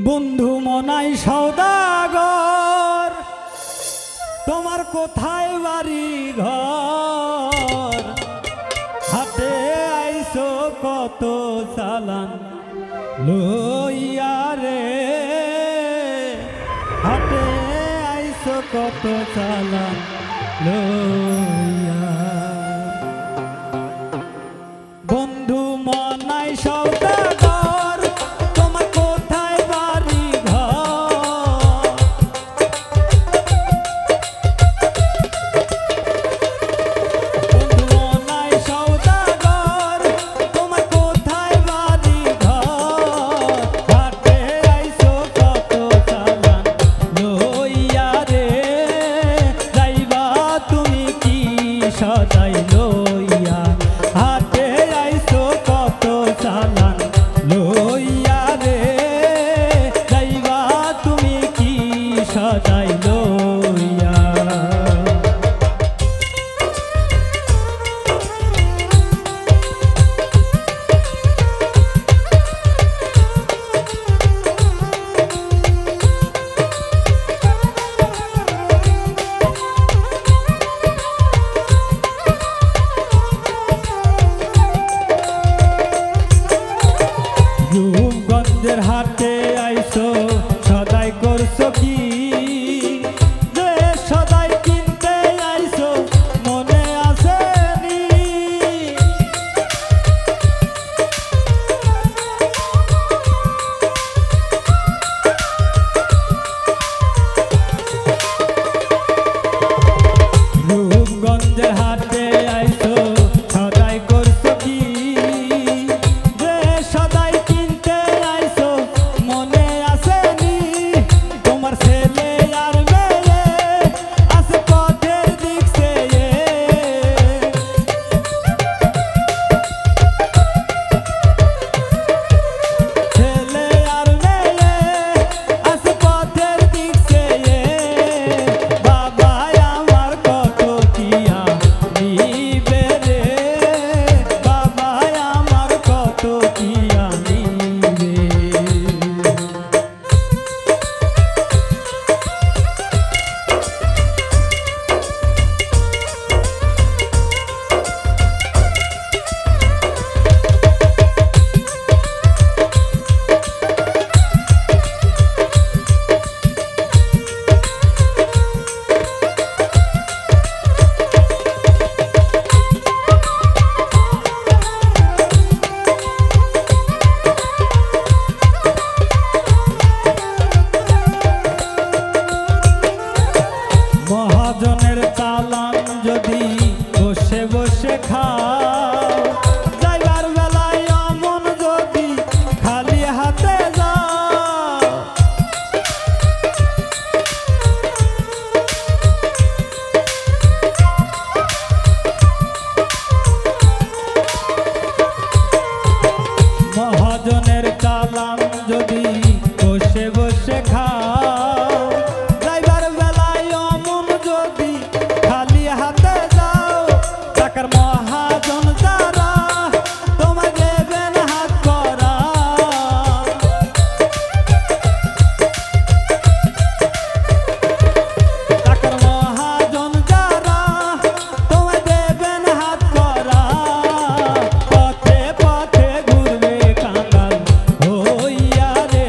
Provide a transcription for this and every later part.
বন্ধু মনাই সওদাগর তোমার কোথায় বাড়ি ঘর হাটে আইসো কত চালান লইয়া রে হাটে আইসো কত চালান লইয়া বন্ধু মনাই সওদাগর তোমার কোথায় বাড়ি ঘর বন্ধু মনাই সওদাগর তোমার কোথায় বাড়ি ঘর হাটে আইসো কত চালান লইয়া রে যাইবা তুমি কি সদাই লইয়া হাটে আইসো কত চালান লইয়া রে যাইবা তুমি কি সদাই লইয়া রূপগঞ্জের হাটে আইসো সদাই করছো কি যে সদাই কিনতে আইসো মনে আসেনি রূপগঞ্জের হাটে আইসো সদাই করছো কি যে সদাই কিনতে আইসো মনে আসেনি তোমার ছেলে আর মেয়ে আছে পথের দিক চেয়ে ছেলে আর মেয়ে আছে পথের দিক চেয়ে বাবা আমার কত কিয়া নিবে রে বাবা আমার কত কিয়া নিবে মহাজনের চালান যদি বসে বসে খাও যাইবার বেলায় অমন যদি খালি হাতে যাও মহাজনের চালান যদি বসে বসে খাও যাইবার বেলায় অমন যদি খালি হাতে যাও টাকার মহাজন যারা তোমায় দেবেন হাত করা টাকার মহাজন যারা তোমায় দেবেন হাত করা পথে পথে ঘুরবে কাঙ্গাল হইয়া রে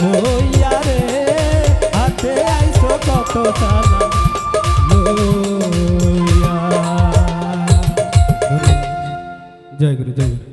লইয়া রে হাতে আইছো কত সালাম লইয়া। জয় গুরু জয় গুরু।